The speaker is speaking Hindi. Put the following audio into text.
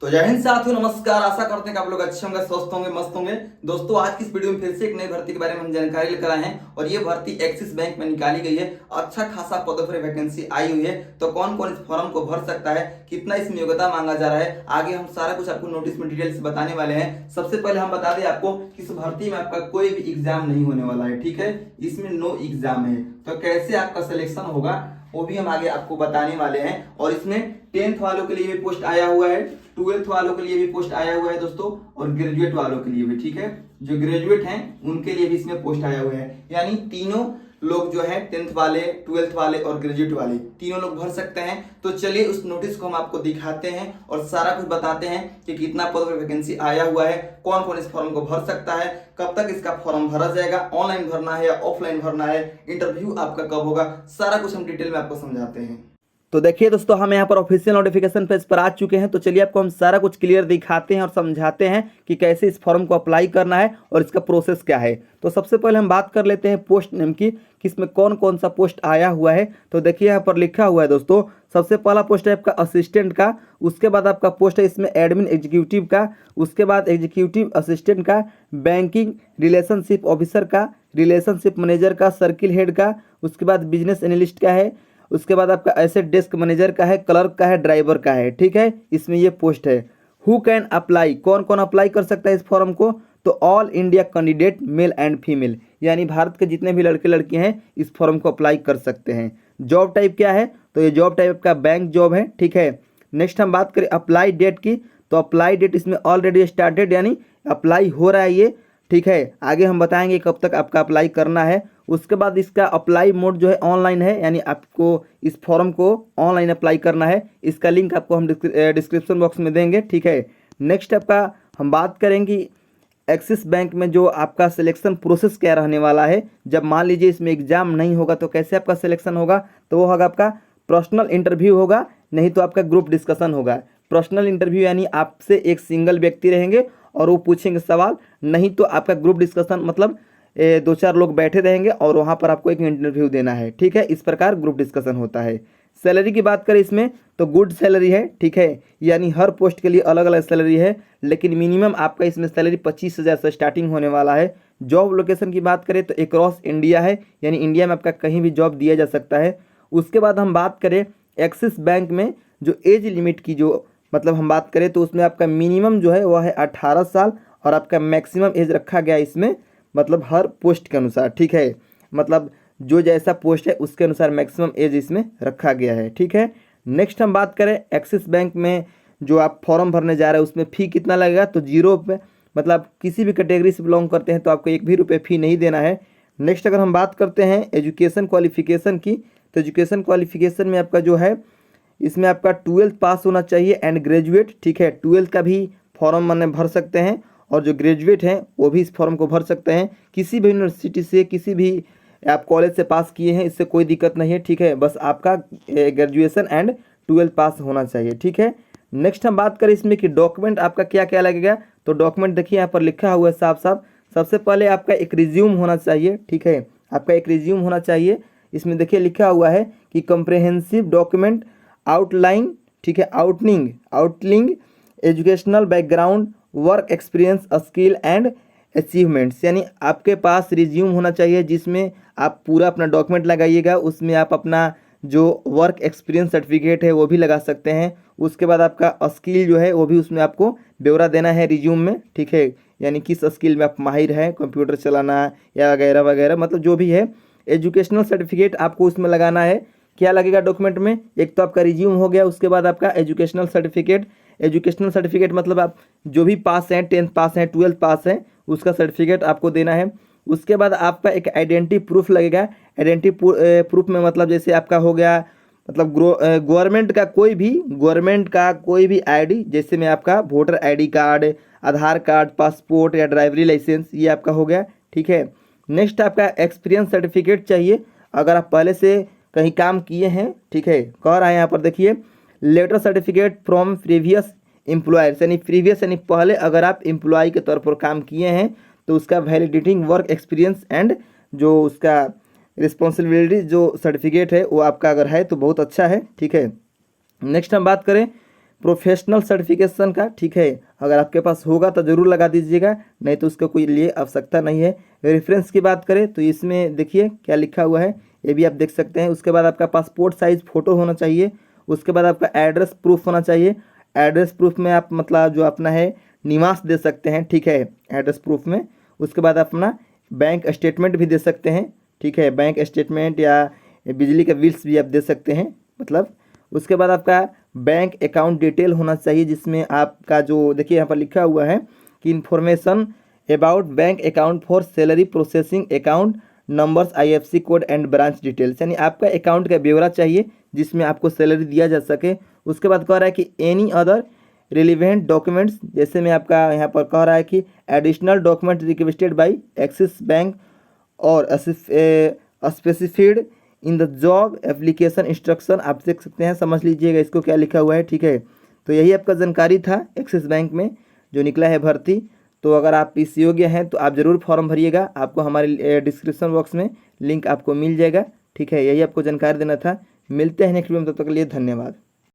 तो जय हिंद साथियों, नमस्कार। आशा करते हैं कि आप लोग अच्छे होंगे, स्वस्थ होंगे, मस्त होंगे। दोस्तों, आज की इस वीडियो में फिर से एक नई भर्ती के बारे में हम जानकारी लेकर आए हैं और ये भर्ती एक्सिस बैंक में निकाली गई है। अच्छा खासा पदों पर वैकेंसी आई हुई है। तो कौन कौन इस फॉर्म को भर सकता है, कितना इसमें योग्यता मांगा जा रहा है, आगे हम सारा कुछ आपको नोटिस में डिटेल से बताने वाले हैं। सबसे पहले हम बता दें आपको कि इस भर्ती में आपका कोई भी एग्जाम नहीं होने वाला है, ठीक है। इसमें नो एग्जाम है। तो कैसे आपका सिलेक्शन होगा वो भी हम आगे आपको बताने वाले हैं। और इसमें 10th वालों के लिए भी पोस्ट आया हुआ है, 12th वालों के लिए भी पोस्ट आया हुआ है दोस्तों, और ग्रेजुएट वालों के लिए भी, ठीक है। जो ग्रेजुएट हैं उनके लिए भी इसमें पोस्ट आया हुआ है। यानी तीनों लोग जो है 10th वाले, 12th वाले और ग्रेजुएट वाले तीनों लोग भर सकते हैं। तो चलिए उस नोटिस को हम आपको दिखाते हैं और सारा कुछ बताते हैं कि कितना पद पर वैकेंसी आया हुआ है, कौन कौन इस फॉर्म को भर सकता है, कब तक इसका फॉर्म भरा जाएगा, ऑनलाइन भरना है या ऑफलाइन भरना है, इंटरव्यू आपका कब होगा, सारा कुछ हम डिटेल में आपको समझाते हैं। तो देखिए दोस्तों, हम यहाँ पर ऑफिशियल नोटिफिकेशन पेज पर आ चुके हैं। तो चलिए आपको हम सारा कुछ क्लियर दिखाते हैं और समझाते हैं कि कैसे इस फॉर्म को अप्लाई करना है और इसका प्रोसेस क्या है। तो सबसे पहले हम बात कर लेते हैं पोस्ट नेम की, कि इसमें कौन कौन सा पोस्ट आया हुआ है। तो देखिए यहाँ पर लिखा हुआ है दोस्तों, सबसे पहला पोस्ट है आपका असिस्टेंट का, उसके बाद आपका पोस्ट है इसमें एडमिन एग्जीक्यूटिव का, उसके बाद एग्जीक्यूटिव असिस्टेंट का, बैंकिंग रिलेशनशिप ऑफिसर का, रिलेशनशिप मैनेजर का, सर्किल हेड का, उसके बाद बिजनेस एनालिस्ट का है, उसके बाद आपका एसेट डेस्क मैनेजर का है, क्लर्क का है, ड्राइवर का है, ठीक है। इसमें ये पोस्ट है। हु कैन अप्लाई, कौन कौन अप्लाई कर सकता है इस फॉर्म को, तो all India candidate male and female, यानी भारत के जितने भी लड़के लड़कियां हैं इस फॉर्म को अप्लाई कर सकते हैं। जॉब टाइप क्या है, तो ये जॉब टाइप का बैंक जॉब है, ठीक है। नेक्स्ट हम बात करें अप्लाई डेट की, तो अप्लाई डेट इसमें ऑलरेडी स्टार्टेड, यानी अप्लाई हो रहा है ये, ठीक है। आगे हम बताएंगे कब तक आपका अप्लाई करना है। उसके बाद इसका अप्लाई मोड जो है ऑनलाइन है, यानी आपको इस फॉर्म को ऑनलाइन अप्लाई करना है। इसका लिंक आपको हम डिस्क्रिप्शन बॉक्स में देंगे, ठीक है। नेक्स्ट आपका हम बात करेंगे एक्सिस बैंक में जो आपका सिलेक्शन प्रोसेस क्या रहने वाला है। जब मान लीजिए इसमें एग्जाम नहीं होगा तो कैसे आपका सिलेक्शन होगा, तो वो होगा आपका पर्सनल इंटरव्यू होगा, नहीं तो आपका ग्रुप डिस्कशन होगा। पर्सनल इंटरव्यू यानी आपसे एक सिंगल व्यक्ति रहेंगे और वो पूछेंगे सवाल, नहीं तो आपका ग्रुप डिस्कशन मतलब 2-4 लोग बैठे रहेंगे और वहाँ पर आपको एक इंटरव्यू देना है, ठीक है। इस प्रकार ग्रुप डिस्कशन होता है। सैलरी की बात करें इसमें तो गुड सैलरी है, ठीक है। यानी हर पोस्ट के लिए अलग अलग सैलरी है, लेकिन मिनिमम आपका इसमें सैलरी 25,000 से स्टार्टिंग होने वाला है। जॉब लोकेशन की बात करें तो अक्रॉस इंडिया है, यानी इंडिया में आपका कहीं भी जॉब दिया जा सकता है। उसके बाद हम बात करें एक्सिस बैंक में जो एज लिमिट की जो मतलब हम बात करें तो उसमें आपका मिनिमम जो है वह है 18 साल और आपका मैक्सिमम एज रखा गया इसमें, मतलब हर पोस्ट के अनुसार, ठीक है। मतलब जो जैसा पोस्ट है उसके अनुसार मैक्सिमम एज इसमें रखा गया है, ठीक है। नेक्स्ट हम बात करें एक्सिस बैंक में जो आप फॉर्म भरने जा रहे हैं उसमें फ़ी कितना लगेगा, तो 0 पे, मतलब किसी भी कैटेगरी से बिलोंग करते हैं तो आपको 1 भी रुपये फ़ी नहीं देना है। नेक्स्ट अगर हम बात करते हैं एजुकेशन क्वालिफिकेशन की, तो एजुकेशन क्वालिफिकेशन में आपका जो है इसमें आपका 12th पास होना चाहिए एंड ग्रेजुएट, ठीक है। 12th का भी फॉर्म मैंने भर सकते हैं और जो ग्रेजुएट हैं वो भी इस फॉर्म को भर सकते हैं। किसी भी यूनिवर्सिटी से, किसी भी आप कॉलेज से पास किए हैं, इससे कोई दिक्कत नहीं है, ठीक है। बस आपका ग्रेजुएशन एंड 12th पास होना चाहिए, ठीक है। नेक्स्ट हम बात करें इसमें कि डॉक्यूमेंट आपका क्या क्या लगेगा, तो डॉक्यूमेंट देखिए यहाँ पर लिखा हुआ है साफ साफ। सबसे पहले आपका एक रिज्यूम होना चाहिए, ठीक है। आपका एक रिज्यूम होना चाहिए। इसमें देखिए लिखा हुआ है कि कम्प्रहेंसिव डॉक्यूमेंट आउटलाइन, ठीक है, outlining educational background, work experience, skill and achievements, यानी आपके पास रिज्यूम होना चाहिए जिसमें आप पूरा अपना डॉक्यूमेंट लगाइएगा। उसमें आप अपना जो वर्क एक्सपीरियंस सर्टिफिकेट है वो भी लगा सकते हैं। उसके बाद आपका स्किल जो है वो भी उसमें आपको ब्यौरा देना है रिज्यूम में, ठीक है। यानी किस स्किल में आप माहिर हैं, कंप्यूटर चलाना या वगैरह वगैरह, मतलब जो भी है। एजुकेशनल सर्टिफिकेट आपको उसमें लगाना है। क्या लगेगा डॉक्यूमेंट में, एक तो आपका रिज्यूम हो गया, उसके बाद आपका एजुकेशनल सर्टिफिकेट। एजुकेशनल सर्टिफिकेट मतलब आप जो भी पास हैं, 10th पास हैं, 12th पास हैं, उसका सर्टिफिकेट आपको देना है। उसके बाद आपका एक आइडेंटिटी प्रूफ लगेगा। आइडेंटिटी प्रूफ में मतलब जैसे आपका हो गया, मतलब गवर्नमेंट का कोई भी आईडी, जैसे में आपका वोटर आईडी कार्ड, आधार कार्ड, पासपोर्ट या ड्राइवरी लाइसेंस, ये आपका हो गया, ठीक है। नेक्स्ट आपका एक्सपीरियंस सर्टिफिकेट चाहिए, अगर आप पहले से कहीं काम किए हैं, ठीक है। कह रहा है यहाँ पर देखिए letter certificate from previous employers, यानी प्रीवियस यानी पहले अगर आप एम्प्लॉय के तौर पर काम किए हैं तो उसका वैलिडेटिंग वर्क एक्सपीरियंस एंड जो उसका रिस्पॉन्सिबिलिटी जो सर्टिफिकेट है वो आपका अगर है तो बहुत अच्छा है, ठीक है। नेक्स्ट हम बात करें प्रोफेशनल सर्टिफिकेशन का, ठीक है। अगर आपके पास होगा तो ज़रूर लगा दीजिएगा, नहीं तो उसका कोई लिए आवश्यकता नहीं है। रेफरेंस की बात करें तो इसमें देखिए क्या लिखा हुआ है, ये भी आप देख सकते हैं। उसके बाद आपका पासपोर्ट साइज़ फ़ोटो होना चाहिए। उसके बाद आपका एड्रेस प्रूफ होना चाहिए। एड्रेस प्रूफ में आप मतलब जो अपना है निवास दे सकते हैं, ठीक है, एड्रेस प्रूफ में। उसके बाद अपना बैंक स्टेटमेंट भी दे सकते हैं, ठीक है, बैंक स्टेटमेंट या बिजली का बिल्स भी आप दे सकते हैं मतलब। उसके बाद आपका बैंक अकाउंट डिटेल होना चाहिए, जिसमें आपका जो देखिए यहाँ पर लिखा हुआ है कि information about bank account for salary processing account numbers, IFSC code and branch details, यानी आपका अकाउंट का ब्यौरा चाहिए जिसमें आपको सैलरी दिया जा सके। उसके बाद कह रहा है कि एनी अदर रिलीवेंट डॉक्यूमेंट्स, जैसे में आपका यहाँ पर कह रहा है कि additional document requested by Axis bank और specified in the job application instruction, आप देख सकते हैं, समझ लीजिएगा इसको क्या लिखा हुआ है, ठीक है। तो यही आपका जानकारी था एक्सिस बैंक में जो निकला है भर्ती। तो अगर आप इस योग्य हैं तो आप ज़रूर फॉर्म भरिएगा, आपको हमारे डिस्क्रिप्शन बॉक्स में लिंक आपको मिल जाएगा, ठीक है। यही आपको जानकारी देना था। मिलते हैं नेक्स्ट वीडियो में, तब तक के लिए धन्यवाद।